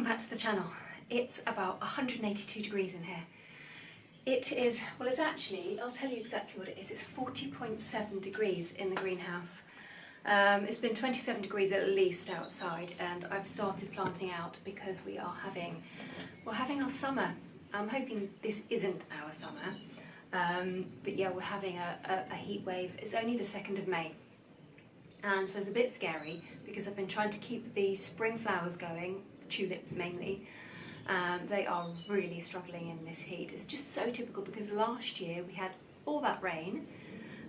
back to the channel. It's about 182 degrees in here. It is, well it's actually, I'll tell you exactly what it is, it's 40.7 degrees in the greenhouse. It's been 27 degrees at least outside, and I've started planting out because we're having our summer. I'm hoping this isn't our summer, but yeah, we're having a heat wave. It's only the 2nd of May. And so it's a bit scary because I've been trying to keep the spring flowers going, tulips mainly. They are really struggling in this heat. It's just so typical because last year we had all that rain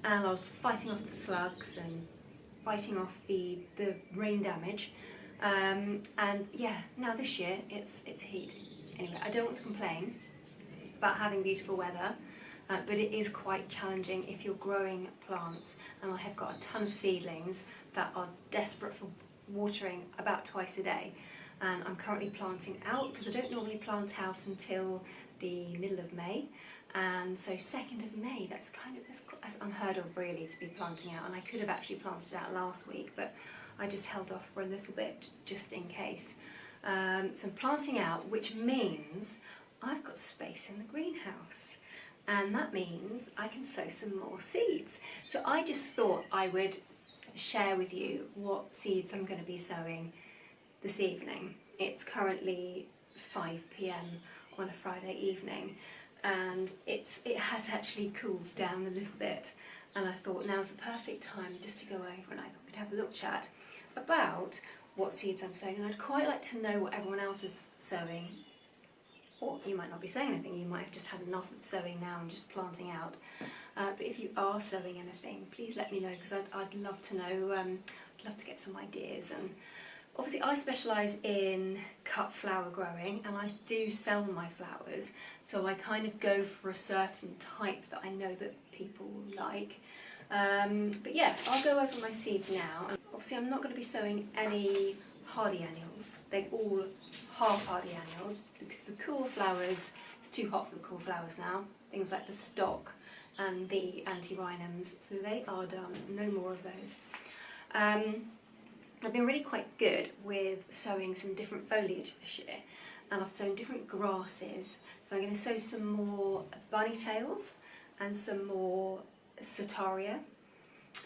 and I was fighting off the slugs and fighting off the rain damage. And yeah, now this year it's heat. Anyway, I don't want to complain about having beautiful weather. But it is quite challenging if you're growing plants, and I have got a ton of seedlings that are desperate for watering about twice a day, and I'm currently planting out because I don't normally plant out until the middle of May, and so 2nd of May, that's unheard of really to be planting out, and I could have actually planted out last week, but I just held off for a little bit just in case. So I'm planting out, which means I've got space in the greenhouse. And that means I can sow some more seeds. So I just thought I would share with you what seeds I'm going to be sowing this evening. It's currently 5 PM on a Friday evening, and it has actually cooled down a little bit, and I thought now's the perfect time just to go over and I thought we'd have a little chat about what seeds I'm sowing, and I'd quite like to know what everyone else is sowing. Or you might not be sowing anything, you might have just had enough of sowing now and just planting out. But if you are sowing anything, please let me know, because I'd love to know, I'd love to get some ideas. And obviously I specialise in cut flower growing, and I do sell my flowers, so I kind of go for a certain type that I know that people will like. But yeah, I'll go over my seeds now. And obviously I'm not going to be sowing any hardy annuals. They're all half hardy annuals because the cool flowers, it's too hot for the cool flowers now. Things like the stock and the antirrhinums, so they are done, no more of those. I've been really quite good with sowing some different foliage this year, and I've sown different grasses. So I'm going to sow some more bunny tails and some more setaria,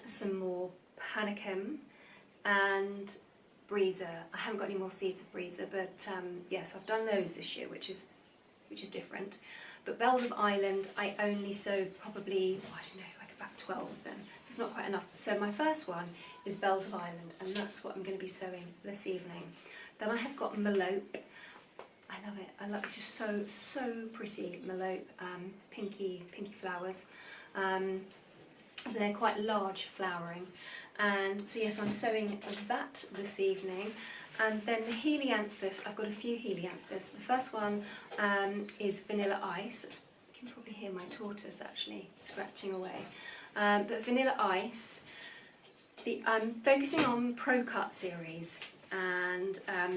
some more panicum and breezer. I haven't got any more seeds of breezer, but yeah, so I've done those this year, which is different. But bells of Ireland, I only sowed probably, I don't know, like about 12 of them, so it's not quite enough. So my first one is bells of Ireland, and that's what I'm going to be sowing this evening. Then I have got melope. I love it. I love it's just so pretty, melope. It's pinky flowers. They're quite large flowering, and so yes, I'm sowing that this evening. And then the helianthus, I've got a few helianthus. The first one is vanilla ice. You can probably hear my tortoise actually scratching away. But vanilla ice, I'm focusing on Pro Cut series, and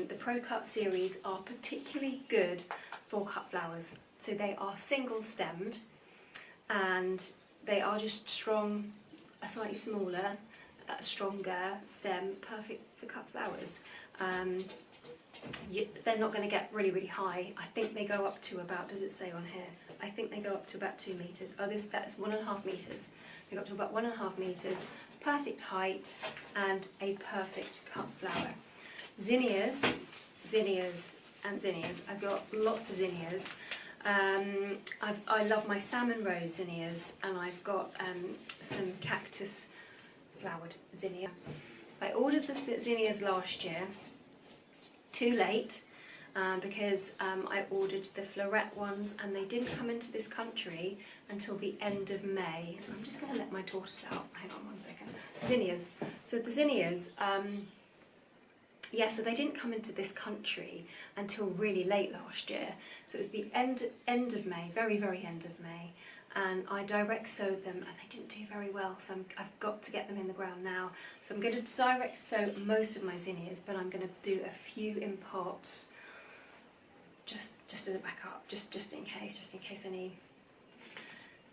the Pro Cut series are particularly good for cut flowers. So they are single stemmed, and they are just strong, a slightly smaller, stronger stem, perfect for cut flowers. They're not going to get really high. I think they go up to about, does it say on here? I think they go up to about 2 metres. Oh, this is 1.5 metres. They go up to about 1.5 metres, perfect height, and a perfect cut flower. Zinnias, and zinnias. I've got lots of zinnias. I love my salmon rose zinnias, and I've got some cactus flowered zinnia. I ordered the zinnias last year, too late, because I ordered the floret ones and they didn't come into this country until the end of May. I'm just going to let my tortoise out, hang on 1 second. Zinnias. So the zinnias, yeah, so they didn't come into this country until really late last year. So it was the end of May, very end of May, and I direct sowed them and they didn't do very well, so I've got to get them in the ground now. So I'm going to direct sow most of my zinnias, but I'm going to do a few in pots just as a backup, just in case any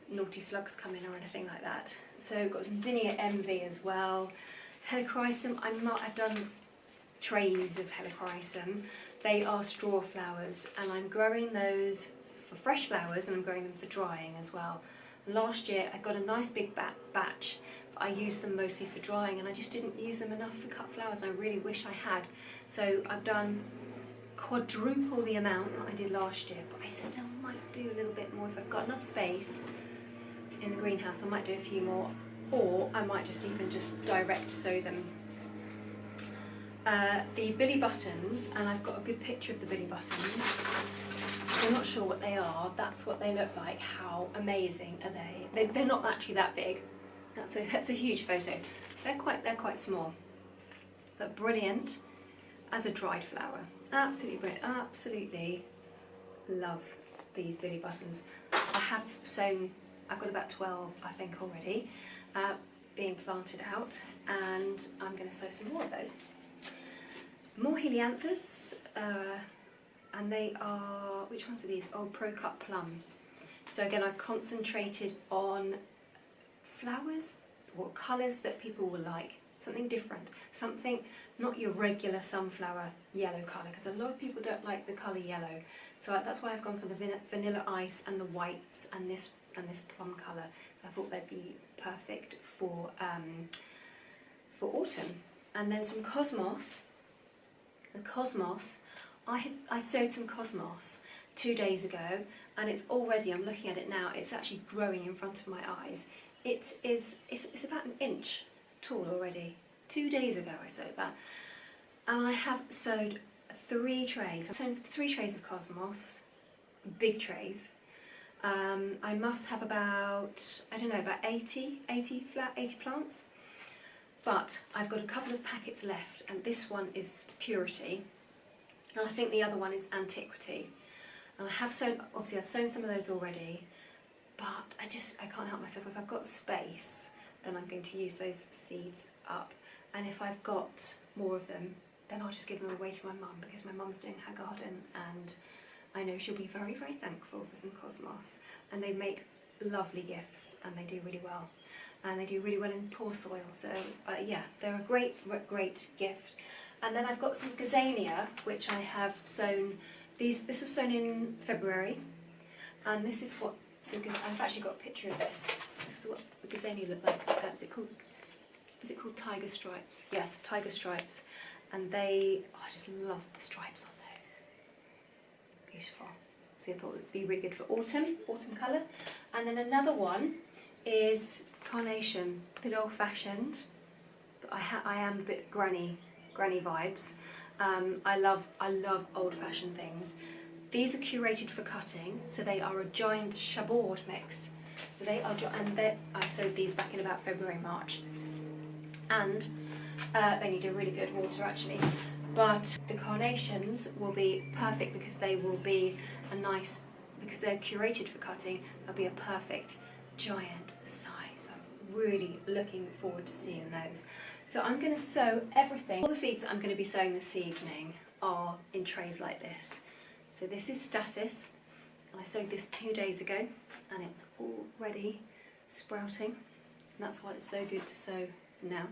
naughty slugs come in or anything like that. So I've got some zinnia envy as well. Helichrysum, I've done trays of helichrysum. They are straw flowers, and I'm growing those for fresh flowers and I'm growing them for drying as well. Last year I got a nice big batch, but I used them mostly for drying and I just didn't use them enough for cut flowers, and I really wish I had. So I've done quadruple the amount that I did last year, but I still might do a little bit more. If I've got enough space in the greenhouse, I might do a few more, or I might just even direct sow them. The billy buttons, and I've got a good picture of the billy buttons. I'm not sure what they are. That's what they look like. How amazing are they? They're not actually that big. That's a huge photo. They're quite small, but brilliant as a dried flower. Absolutely brilliant. Absolutely love these billy buttons. I have sown. I've got about 12, I think, already being planted out, and I'm going to sow some more of those. More helianthus, and they are, which ones are these? Oh, Pro Cut Plum. So again, I've concentrated on flowers or colours that people will like, something different, something not your regular sunflower yellow colour, because a lot of people don't like the colour yellow. So that's why I've gone for the vanilla ice and the whites and this plum colour. So I thought they'd be perfect for autumn. And then some cosmos. The cosmos, I sowed some cosmos 2 days ago, and it's already, I'm looking at it now, it's actually growing in front of my eyes. It's about an inch tall already. 2 days ago I sowed that, and I have sowed 3 trays. I've sown 3 trays of cosmos, big trays. I must have about, I don't know, about 80 plants. But I've got a couple of packets left, and this one is Purity, and I think the other one is Antiquity. And I have sown, obviously I've sown some of those already, but I can't help myself. If I've got space, then I'm going to use those seeds up. And if I've got more of them, then I'll just give them away to my mum, because my mum's doing her garden, and I know she'll be very, very thankful for some cosmos. And they make lovely gifts, and they do really well. And they do really well in poor soil, so yeah, they're a great gift. And then I've got some gazania, which I have sown. This was sown in February, and this is what, because I've actually got a picture of this. This is what the gazania looked like. Is it called tiger stripes? Yes, tiger stripes. And I just love the stripes on those. Beautiful. So I thought it would be really good for autumn colour. And then another one is carnation, a bit old-fashioned, but I am a bit granny vibes. I love old-fashioned things. These are curated for cutting, so they are a giant chabord mix. So they are, I sowed these back in about February, March, and they need a really good water actually. But the carnations will be perfect because they will be because they're curated for cutting, they'll be a perfect giant size. I'm really looking forward to seeing those. So I'm going to sow everything. All the seeds that I'm going to be sowing this evening are in trays like this. So this is Status, and I sowed this 2 days ago, and it's already sprouting. And that's why it's so good to sow now.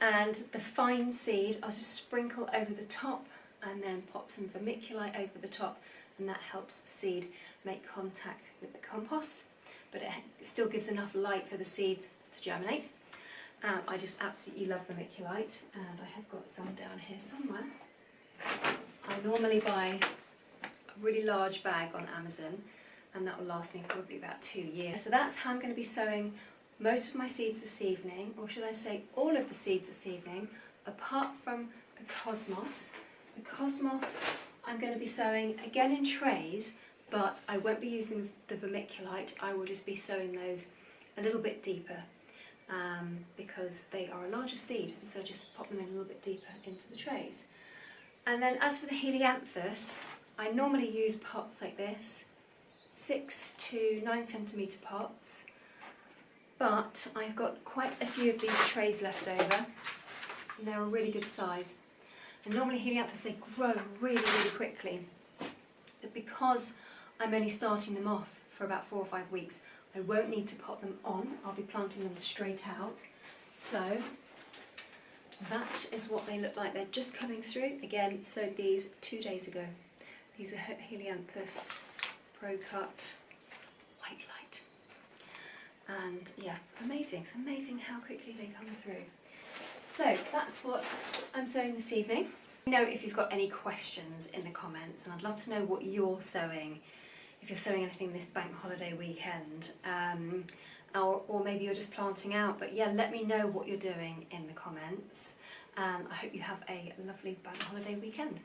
And the fine seed, I'll just sprinkle over the top and then pop some vermiculite over the top, and that helps the seed make contact with the compost, but it still gives enough light for the seeds to germinate. I just absolutely love vermiculite, and I have got some down here somewhere. I normally buy a really large bag on Amazon, and that will last me probably about 2 years. So that's how I'm going to be sowing most of my seeds this evening, or should I say all of the seeds this evening, apart from the cosmos. The cosmos I'm going to be sowing again in trays, but I won't be using the vermiculite. I will just be sowing those a little bit deeper because they are a larger seed, so just pop them in a little bit deeper into the trays. And then as for the helianthus, I normally use pots like this, 6 to 9 centimetre pots, but I've got quite a few of these trays left over, and they're a really good size. And normally helianthus, they grow really, really quickly, but because I'm only starting them off for about 4 or 5 weeks, I won't need to pot them on. I'll be planting them straight out. So that is what they look like. They're just coming through. Again, sowed these 2 days ago. These are Helianthus Pro Cut White Light. And yeah, amazing. It's amazing how quickly they come through. So that's what I'm sowing this evening. Let me know if you've got any questions in the comments, and I'd love to know what you're sowing, if you're sowing anything this bank holiday weekend, or maybe you're just planting out. But yeah, let me know what you're doing in the comments, and I hope you have a lovely bank holiday weekend.